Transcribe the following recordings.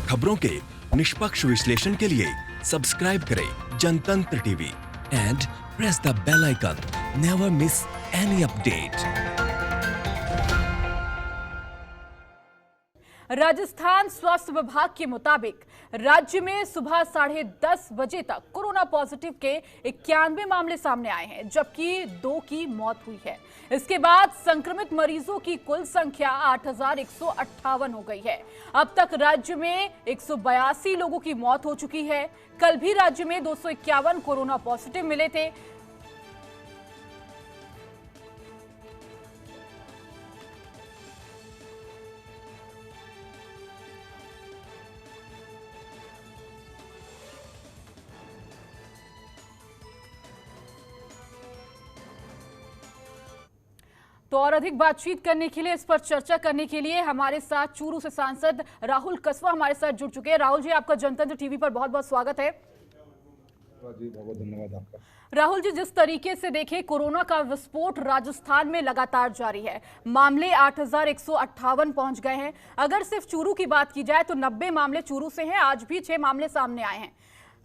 खबरों के निष्पक्ष विश्लेषण के लिए सब्सक्राइब करें Jantantra TV and press the bell icon. Never miss any update. Rajasthan स्वास्थ्य विभाग के मुताबिक राज्य में सुबह 10:30 बजे तक कोरोना पॉजिटिव के 91 मामले सामने आए हैं, जबकि 2 की मौत हुई है। इसके बाद संक्रमित मरीजों की कुल संख्या 8,158 हो गई है। अब तक राज्य में 182 लोगों की मौत हो चुकी है। कल भी राज्य में 251 कोरोना पॉजिटिव मिले थे। तो और अधिक बातचीत करने के लिए, इस पर चर्चा करने के लिए हमारे साथ चूरू से सांसद राहुल कसवा हमारे साथ जुड़ चुके हैं। राहुल जी, आपका जनतंत्र टीवी पर बहुत बहुत स्वागत है। जी बहुत धन्यवाद आपका। राहुल जी, जिस तरीके से देखें, कोरोना का विस्फोट राजस्थान में लगातार जारी है। मामले 8,158 पहुंच गए हैं। अगर सिर्फ चूरू की बात की जाए तो 90 मामले चूरू से हैं। आज भी 6 मामले सामने आए हैं।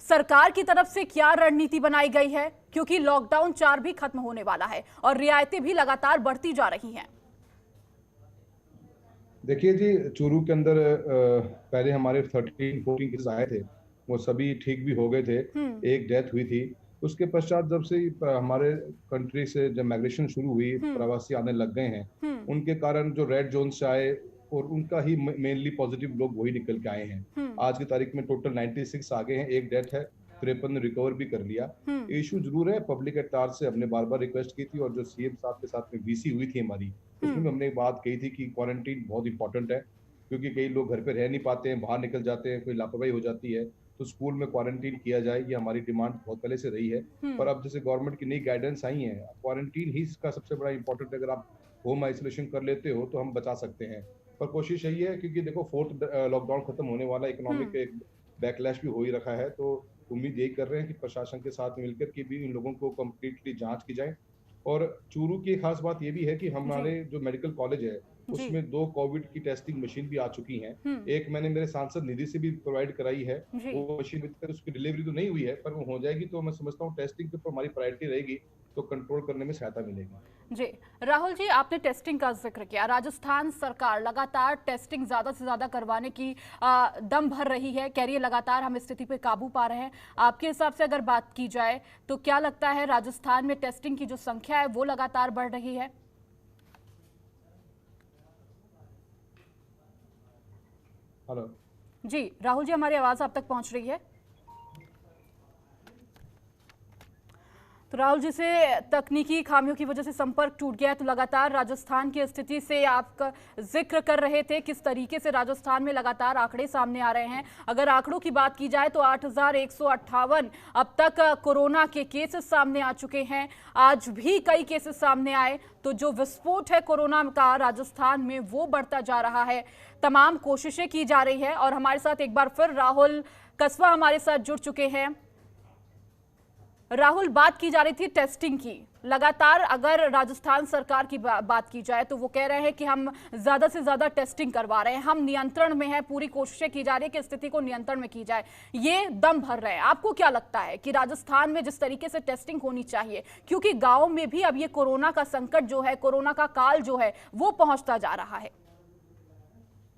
सरकार की तरफ से क्या रणनीति बनाई गई है, क्योंकि लॉकडाउन 4 भी खत्म होने वाला है और रियायतें भी लगातार बढ़ती जा रही हैं? देखिए जी, चूरू के अंदर पहले हमारे 13-14 केस आए थे, वो सभी ठीक भी हो गए थे। एक डेथ हुई थी। उसके पश्चात जब से हमारे कंट्री से जब माइग्रेशन शुरू हुई, प्रवासी आने लग गए हैं, उनके कारण जो रेड जोन से आए और उनका ही मेनली पॉजिटिव लोग वही निकल के आए हैं। आज की तारीख में टोटल 96 आ गए हैं। एक डेथ है, 53 ने रिकवर भी कर लिया। इशू जरूर है। पब्लिक एट लार्ज से हमने बार बार रिक्वेस्ट की थी और जो सीएम साहब के साथ में वीसी हुई थी हमारी, उसमें हमने एक बात कही थी कि क्वारंटीन बहुत इंपॉर्टेंट है, क्योंकि कई लोग घर पे रह नहीं पाते हैं, बाहर निकल जाते हैं, कोई लापरवाही हो जाती है, तो स्कूल में क्वारंटीन किया जाए। ये हमारी डिमांड बहुत पहले से रही है। पर अब जैसे गवर्नमेंट की नई गाइडेंस आई है, क्वारंटीन ही इसका सबसे बड़ा इंपॉर्टेंट है। अगर आप होम आइसोलेशन कर लेते हो तो हम बचा सकते हैं। पर कोशिश यही है, क्योंकि देखो 4th लॉकडाउन खत्म होने वाला, इकोनॉमिक एक बैकलैश भी हो ही रखा है, तो उम्मीद यही कर रहे हैं कि प्रशासन के साथ मिलकर के भी इन लोगों को कंप्लीटली जांच की जाए। और चूरू की खास बात ये भी है कि हमारे जो मेडिकल कॉलेज है, उसमें 2 कोविड की टेस्टिंग मशीन भी आ चुकी हैं। एक मैंने मेरे सांसद निधि से भी प्रोवाइड कराई है। वो मशीन अभी तक उसकी डिलीवरी तो नहीं हुई है, पर वो हो जाएगी, तो मैं समझता हूँ टेस्टिंग के ऊपर हमारी प्रायोरिटी रहेगी, तो कंट्रोल करने में सहायता मिलेगी। जी राहुल जी, आपने टेस्टिंग का जिक्र किया। राजस्थान सरकार लगातार टेस्टिंग ज्यादा से ज्यादा करवाने की दम भर रही है, कह रही है लगातार हम स्थिति पे काबू पा रहे हैं। आपके हिसाब से अगर बात की जाए तो क्या लगता है, राजस्थान में टेस्टिंग की जो संख्या है वो लगातार बढ़ रही है? हेलो जी राहुल जी, हमारी आवाज आप तक पहुंच रही है? तो राहुल जी से तकनीकी खामियों की वजह से संपर्क टूट गया है। तो लगातार राजस्थान की स्थिति से आप जिक्र कर रहे थे, किस तरीके से राजस्थान में लगातार आंकड़े सामने आ रहे हैं। अगर आंकड़ों की बात की जाए तो 8,158 अब तक कोरोना के केसेस सामने आ चुके हैं। आज भी कई केसेस सामने आए, तो जो विस्फोट है कोरोना का राजस्थान में वो बढ़ता जा रहा है। तमाम कोशिशें की जा रही है और हमारे साथ एक बार फिर राहुल कसवा हमारे साथ जुड़ चुके हैं। राहुल, बात की जा रही थी टेस्टिंग की। लगातार अगर राजस्थान सरकार की बात की जाए तो वो कह रहे हैं कि हम ज्यादा से ज्यादा टेस्टिंग करवा रहे हैं, हम नियंत्रण में हैं, पूरी कोशिशें की जा रही है कि स्थिति को नियंत्रण में की जाए, ये दम भर रहे हैं। आपको क्या लगता है कि राजस्थान में जिस तरीके से टेस्टिंग होनी चाहिए, क्योंकि गांव में भी अब ये कोरोना का संकट जो है, कोरोना का काल जो है वो पहुंचता जा रहा है?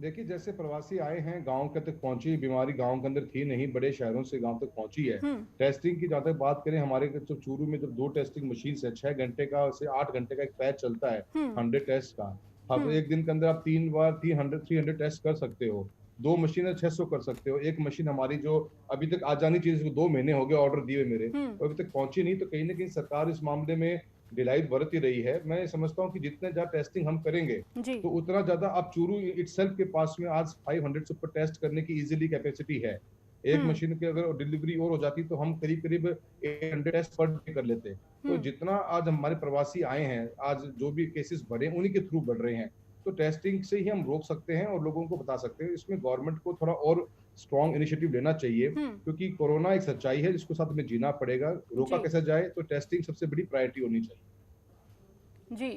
देखिए, जैसे प्रवासी आए हैं, गांव के तक पहुंची बीमारी, गांव के अंदर थी नहीं, बड़े शहरों से गांव तक पहुंची है। टेस्टिंग की जहाँ तक बात करें, हमारे जो चूरू में जब 2 टेस्टिंग मशीन है, 6 घंटे का से 8 घंटे का एक पैच चलता है 100 टेस्ट का। अब एक दिन के अंदर आप 3 बार 300 टेस्ट कर सकते हो। 2 मशीन 600 कर सकते हो। एक मशीन हमारी जो अभी तक आ जानी चाहिए, 2 महीने हो गए ऑर्डर दिए मेरे, तो अभी तक पहुंची नहीं। तो कहीं ना कहीं सरकार इस मामले में ढिलाई बरत ही रही है। मैं समझता हूँ कि जितने ज्यादा टेस्टिंग हम करेंगे तो उतना ज्यादा, अब चूरू इटसेल्फ के पास में आज 500 से ऊपर टेस्ट करने की इजीली कैपेसिटी है। एक मशीन की अगर डिलीवरी और हो जाती तो हम करीब करीब 100 टेस्ट पर डे कर लेते। तो जितना आज हमारे प्रवासी आए हैं, आज जो भी केसेस बढ़े उन्हीं के थ्रू बढ़ रहे हैं, तो टेस्टिंग से ही हम रोक सकते हैं और लोगों को बता सकते हैं। इसमें गवर्नमेंट को थोड़ा और स्ट्रॉन्ग इनिशिएटिव लेना चाहिए, क्योंकि कोरोना एक सच्चाई है जिसको साथ में जीना पड़ेगा। रोका कैसे जाए, तो टेस्टिंग सबसे बड़ी प्रायोरिटी होनी चाहिए। जी।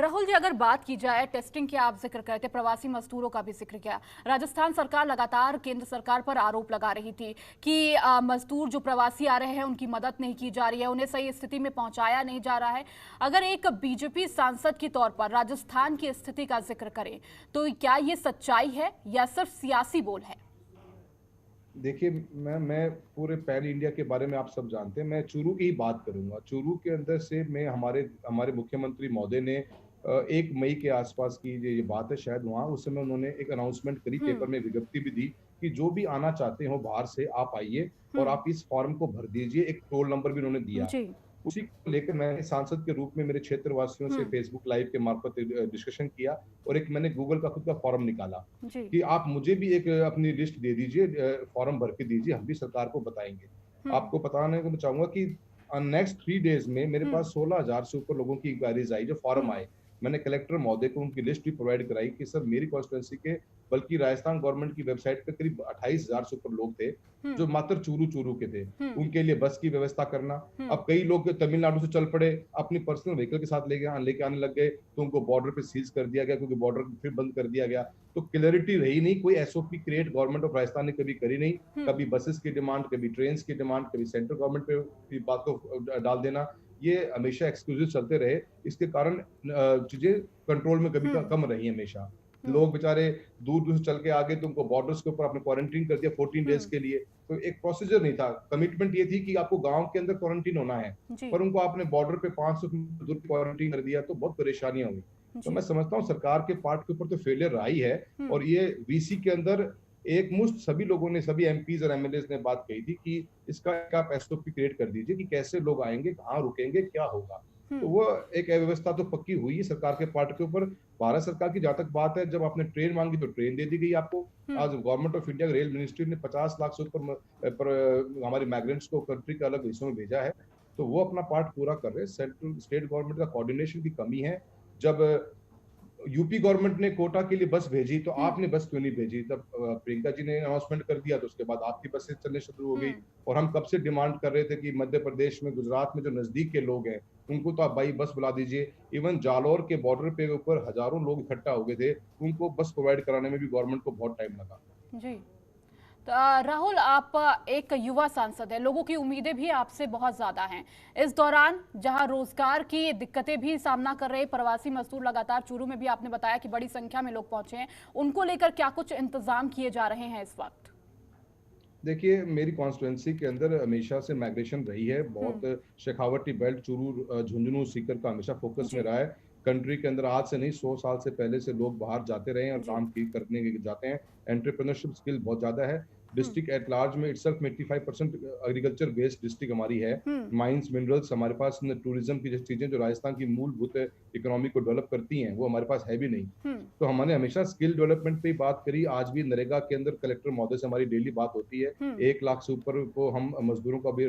राहुल जी, अगर बात की जाए टेस्टिंग की, आप जिक्र करते, प्रवासी मजदूरों का भी जिक्र किया। राजस्थान सरकार लगातार केंद्र सरकार पर आरोप लगा रही थी कि मजदूर जो प्रवासी आ रहे हैं उनकी मदद नहीं की जा रही है, उन्हें सही स्थिति में पहुंचाया नहीं जा रहा है। अगर एक बीजेपी सांसद के तौर पर राजस्थान की स्थिति का जिक्र करें तो क्या ये सच्चाई है या सिर्फ सियासी बोल है? देखिए, मैं पूरे पैन इंडिया के बारे में आप सब जानते हैं। मैं चूरू की ही बात करूंगा। चूरू के अंदर से मैं हमारे हमारे मुख्यमंत्री महोदय ने 1 मई के आसपास की ये बात है, शायद वहाँ उस समय उन्होंने एक अनाउंसमेंट करी, पेपर हम्म। में विज्ञप्ति भी दी कि जो भी आना चाहते हो बाहर से आप आइए और हम्म। आप इस फॉर्म को भर दीजिए। एक टोल नंबर भी उन्होंने दिया। जी। उसी को लेकर मैंने सांसद के रूप में मेरे क्षेत्रवासियों से हम्म। फेसबुक लाइव के मार्फत डिस्कशन किया और एक मैंने गूगल का खुद का फॉर्म निकाला जी। कि आप मुझे भी एक अपनी लिस्ट दे दीजिए, फॉर्म भर के दीजिए, हम भी सरकार को बताएंगे। हम्म। आपको बताने को मैं चाहूंगा कि नेक्स्ट 3 डेज में मेरे हम्म। पास 16,000 से ऊपर लोगों की इंक्वायरीज आई, जो फॉर्म हम्म। आए। मैंने कलेक्टर महोदय को उनकी लिस्ट भी प्रोवाइड कराई कि सर मेरी कॉन्स्टिट्यूंसी के, बल्कि राजस्थान गवर्नमेंट की वेबसाइट पे करीब 28,000 से ऊपर लोग थे जो हम्म। मात्र चूरू चूरू के थे। हम्म। उनके लिए बस की व्यवस्था करना। हम्म। अब कई लोग तमिलनाडु से चल पड़े, अपनी पर्सनल व्हीकल के साथ लेके आने लग गए, तो उनको बॉर्डर पे सीज कर दिया गया, क्योंकि बॉर्डर फिर बंद कर दिया गया। तो क्लैरिटी रही नहीं, कोई SOP create government of Rajasthan ने कभी करी नहीं। हम्म। कभी बसेस की डिमांड, कभी ट्रेन की डिमांड, कभी सेंट्रल गवर्नमेंट पे भी बात को डाल देना, ये हमेशा एक्सक्यूजेस चलते रहे। इसके कारण चीजें कंट्रोल में कभी हम्म। कम रही हमेशा। हम्म। लोग बेचारे दूर दूर से चल के आ गए, तो उनको बॉर्डर्स के ऊपर आपने क्वारंटीन कर दिया 14 डेज हम्म। के लिए। तो एक प्रोसीजर नहीं था, कमिटमेंट ये थी कि आपको गांव के अंदर क्वारंटीन होना है, जी। पर उनको आपने बॉर्डर पे 500 किलोमीटर दूर क्वारंटीन कर दिया, तो बहुत परेशानियां हुई। तो मैं जी। समझता हूँ सरकार के पार्ट के ऊपर तो फेलियर रहा ही है। हम्म। और ये वीसी के अंदर एक मुश्त सभी लोगों ने, सभी एमपीज और एमएलए ने बात कही थी कि इसका एक आप एसओपी क्रिएट कर दीजिए कि कैसे लोग आएंगे, कहाँ रुकेंगे, क्या होगा। तो हम्म। वो एक व्यवस्था तो पक्की हुई है सरकार के पार्ट के ऊपर। भारत सरकार की जहां तक बात है, जब आपने ट्रेन मांगी तो ट्रेन दे दी गई आपको। आज हम्म। Government of India rail ministry ने 50 लाख से ऊपर हमारे माइग्रेंट्स को कंट्री के अलग हिस्सों में भेजा है। तो वो अपना पार्ट पूरा कर रहे हैं। सेंट्रल स्टेट गवर्नमेंट का कोऑर्डिनेशन की कमी है। जब यूपी गवर्नमेंट ने कोटा के लिए बस भेजी, तो हम्म। आपने बस क्यों नहीं भेजी? तब प्रियंका जी ने अनाउंसमेंट कर दिया, तो उसके बाद आपकी बसें चलने शुरू हो गई। हम्म। और हम कब से डिमांड कर रहे थे कि मध्य प्रदेश में, गुजरात में जो नजदीक के लोग हैं, उनको तो आप बाई बस बुला दीजिए। इवन जालौर के बॉर्डर पे ऊपर हजारों लोग इकट्ठा हो गए थे, उनको बस प्रोवाइड कराने में भी गवर्नमेंट को बहुत टाइम लगा। जी। तो राहुल, आप एक युवा सांसद हैं, लोगों की उम्मीदें भी आपसे बहुत ज़्यादा हैं। इस दौरान जहां रोजगार की दिक्कतें भी सामना कर रहे प्रवासी मजदूर, लगातार चूरू में भी आपने बताया कि बड़ी संख्या में लोग पहुंचे हैं, उनको लेकर क्या कुछ इंतजाम किए जा रहे हैं इस वक्त? देखिए, मेरी कॉन्स्टिट्यूंसी के अंदर हमेशा से माइग्रेशन रही है हम्म। बहुत। शेखावटी बेल्ट, चूरू, झुंझुनू, सीकर का हमेशा फोकस में जी। रहा है। कंट्री के अंदर आज से नहीं, 100 साल से पहले से लोग बाहर जाते रहे हैं और जी। काम की करने के जाते हैं। एंटरप्रेन्योरशिप स्किल बहुत ज्यादा है। हम्म। डिस्ट्रिक्ट एट लार्ज में इटसेल्फ में 85% एग्रीकल्चर बेस्ड डिस्ट्रिक्ट हमारी है। हम्म। माइंस, मिनरल्स हमारे पास, टूरिज्म की जैसी चीजें जो राजस्थान की मूलभूत इकोनॉमी को डेवलप करती हैं, वो हमारे पास है भी नहीं। हम्म। तो हमने हमेशा स्किल डेवलपमेंट पे ही बात करी। आज भी नरेगा के अंदर कलेक्टर महोदय से हमारी डेली बात होती है। हम्म। 1 लाख से ऊपर को हम मजदूरों का भी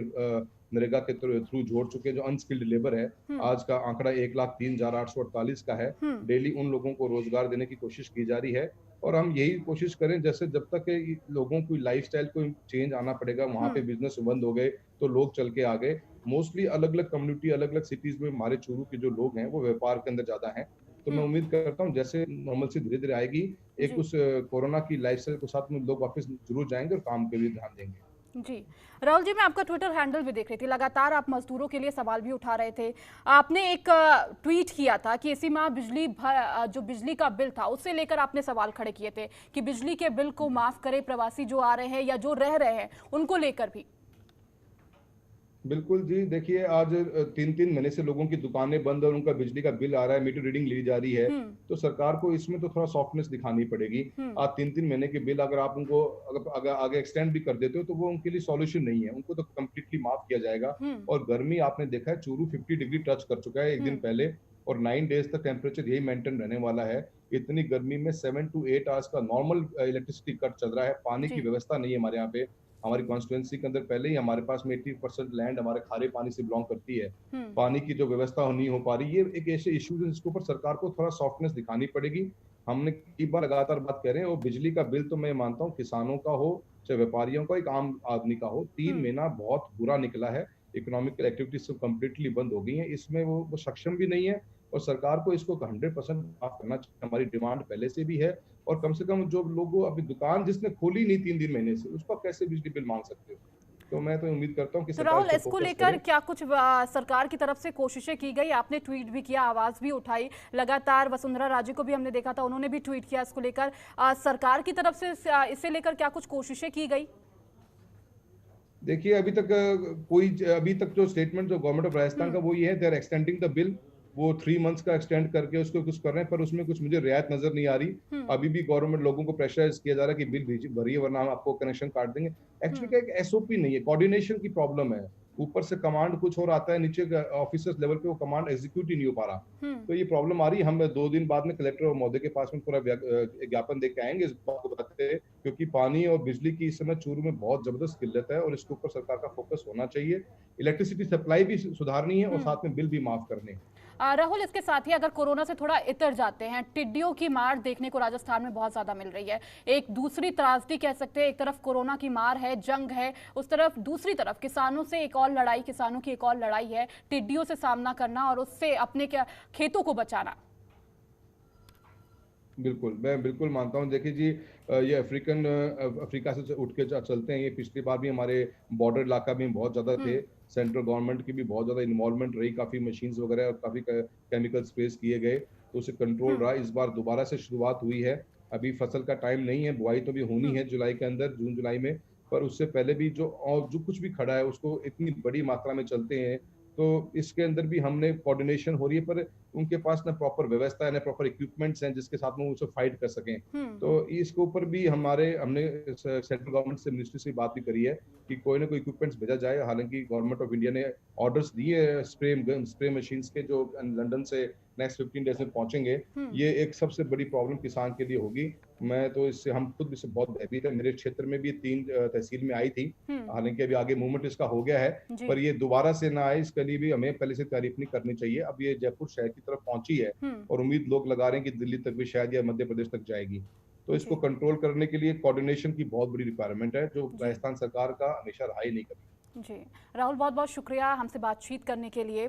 नरेगा के थ्रू जोड़ चुके हैं, जो अनस्किल्ड लेबर है। हम्म। आज का आंकड़ा 1,03,848 का है। हम्म। डेली उन लोगों को रोजगार देने की कोशिश की जा रही है। और हम यही कोशिश करें, जैसे जब तक लोगों की लाइफस्टाइल को चेंज आना पड़ेगा, वहां पे हम्म। बिजनेस बंद हो गए तो लोग चल के आ गए। मोस्टली अलग अलग कम्युनिटी, अलग अलग सिटीज में हमारे चूरू के जो लोग हैं वो व्यापार के अंदर ज्यादा हैं। तो मैं हम्म। उम्मीद करता हूँ जैसे नॉर्मल से धीरे धीरे आएगी, एक जी। उस कोरोना की लाइफस्टाइल के साथ में लोग वापस जरूर जाएंगे और काम के लिए ध्यान देंगे। जी। राहुल जी, मैं आपका ट्विटर हैंडल भी देख रही थी, लगातार आप मजदूरों के लिए सवाल भी उठा रहे थे। आपने एक ट्वीट किया था कि इसी माह जो बिजली का बिल था उससे लेकर आपने सवाल खड़े किए थे कि बिजली के बिल को माफ करे, प्रवासी जो आ रहे हैं या जो रह रहे हैं उनको लेकर भी। बिल्कुल जी, देखिए आज 3-3 महीने से लोगों की दुकानें बंद और उनका बिजली का बिल आ रहा है, मीटर रीडिंग ली जा रही है। हम्म। तो सरकार को इसमें तो थोड़ा सॉफ्टनेस दिखानी पड़ेगी। हम्म। आज 3-3 महीने के बिल अगर आप उनको अगर आगे एक्सटेंड भी कर देते हो, तो वो उनके लिए सॉल्यूशन नहीं है, उनको तो कम्प्लीटली माफ किया जाएगा। हम्म। और गर्मी आपने देखा है, चूरू 50 डिग्री टच कर चुका है एक दिन हम्म। पहले। और 9 डेज तक टेम्परेचर यही मेंटेन रहने वाला है। इतनी गर्मी में 7 to 8 आवर्स का नॉर्मल इलेक्ट्रिसिटी कट चल रहा है। पानी की जी। व्यवस्था नहीं है हमारे यहाँ पे। हमारी कॉन्स्टिट्यूंसी के अंदर पहले ही हमारे पास में 80% लैंड हमारे खारे पानी से बिलोंग करती है। हम्म। पानी की जो व्यवस्था नहीं हो पा रही, ये एक ऐसे इश्यूज है जिसके ऊपर सरकार को थोड़ा सॉफ्टनेस दिखानी पड़ेगी। हमने कई बार लगातार बात कर रहे हैं। और बिजली का बिल तो मैं मानता हूँ किसानों का हो, चाहे व्यापारियों का, एक आम आदमी का हो, 3 महीना बहुत बुरा निकला है। इकोनॉमिकल एक्टिविटीज सब कम्प्लीटली बंद हो गई है। इसमें वो सक्षम भी नहीं है। और सरकार को इसको 100% माफ करना चाहिए। हमारी डिमांड पहले से भी है, और कम से कम जो लोगों अभी दुकान जिसने खोली नहीं 3 महीने से, उसको आप कैसे बिजली बिल मांग सकते हो? तो मैं तो उम्मीद करता हूँ कि तो सरकार इस राहुल, पे इसको फोकस लेकर करे। क्या कुछ सरकार की तरफ से कोशिशें की गई? आपने ट्वीट भी किया, आवाज भी उठाई, लगातार वसुंधरा राजे को भी हमने देखा था, उन्होंने भी ट्वीट किया इसको लेकर। सरकार की तरफ से इसे लेकर क्या कुछ कोशिशें की गई? देखिए, अभी तक जो स्टेटमेंट जो गवर्नमेंट ऑफ राजस्थान का वो ये है, they are extending the bill. वो 3 मंथ्स का एक्सटेंड करके उसको कुछ कर रहे हैं, पर उसमें कुछ मुझे रियायत नजर नहीं आ रही। अभी भी गवर्नमेंट लोगों को प्रेशराइज किया जा रहा है कि बिल भरिए वरना हम आपको कनेक्शन काट देंगे। एक्चुअली क्या, एक एसओपी नहीं है, कोऑर्डिनेशन की प्रॉब्लम है। ऊपर से कमांड कुछ और आता है, नीचे ऑफिसर्स लेवल पे वो कमांड एग्जीक्यूट ही नहीं हो पा रहा। तो ये प्रॉब्लम आ रही है। हम 2 दिन बाद में कलेक्टर और महोदय के पास में पूरा ज्ञापन दे के आएंगे इस बात को बताते हुए, क्योंकि पानी और बिजली की इस समय चूरू में बहुत जबरदस्त किल्लत है, और इसके ऊपर सरकार का फोकस होना चाहिए। इलेक्ट्रिसिटी सप्लाई भी सुधारनी है, और साथ में बिल भी माफ करने हैं। राहुल, इसके साथ ही अगर कोरोना से थोड़ा इतर जाते हैं, टिड्डियों की मार देखने को राजस्थान में बहुत ज्यादा मिल रही है। एक दूसरी त्रासदी कह सकते हैं, एक तरफ कोरोना की मार है, जंग है, उस तरफ दूसरी तरफ किसानों से एक और लड़ाई, किसानों की एक और लड़ाई है, टिड्डियों से सामना करना और उससे अपने क्या खेतों को बचाना। बिल्कुल, मैं बिल्कुल मानता हूँ। देखिए जी, ये अफ्रीका से उठ के चलते हैं। ये पिछली बार भी हमारे बॉर्डर इलाका में बहुत ज़्यादा थे। सेंट्रल गवर्नमेंट की भी बहुत ज़्यादा इन्वॉल्वमेंट रही, काफ़ी मशीन्स वगैरह और काफ़ी केमिकल स्प्रेस किए गए, तो उसे कंट्रोल रहा। इस बार दोबारा से शुरुआत हुई है। अभी फसल का टाइम नहीं है, बुआई तो भी होनी है जुलाई के अंदर, जून जुलाई में। पर उससे पहले भी जो कुछ भी खड़ा है उसको इतनी बड़ी मात्रा में चलते हैं, तो इसके अंदर भी हमने कोऑर्डिनेशन हो रही है, पर उनके पास ना प्रॉपर व्यवस्था है, ना प्रॉपर इक्विपमेंट्स हैं जिसके साथ में वो उसे फाइट कर सकें। तो इसके ऊपर भी हमने सेंट्रल गवर्नमेंट से, मिनिस्ट्री से बात भी करी है कि कोई ना कोई इक्विपमेंट्स भेजा जाए। हालांकि गवर्नमेंट ऑफ इंडिया ने ऑर्डर्स दिए हैं स्प्रे मशीन्स के, जो लंदन से नेक्स्ट 15 डेज में पहुंचेंगे। ये एक सबसे बड़ी प्रॉब्लम किसान के लिए होगी। मैं तो इससे हम खुद इससे बहुत भयभीत है। मेरे क्षेत्र में भी 3 तहसील में आई थी। हालांकि अभी आगे मूवमेंट इसका हो गया है, पर ये दोबारा से ना आए इसके लिए भी हमें पहले से तारीफ नहीं करनी चाहिए। अब ये जयपुर शहर की तरफ पहुंची है, और उम्मीद लोग लगा रहे हैं कि दिल्ली तक भी शायद या मध्य प्रदेश तक जाएगी। तो इसको कंट्रोल करने के लिए कोऑर्डिनेशन की बहुत बड़ी रिक्वायरमेंट है, जो राजस्थान सरकार का हमेशा रहा ही नहीं कभी। जी राहुल, बहुत बहुत शुक्रिया हमसे बातचीत करने के लिए।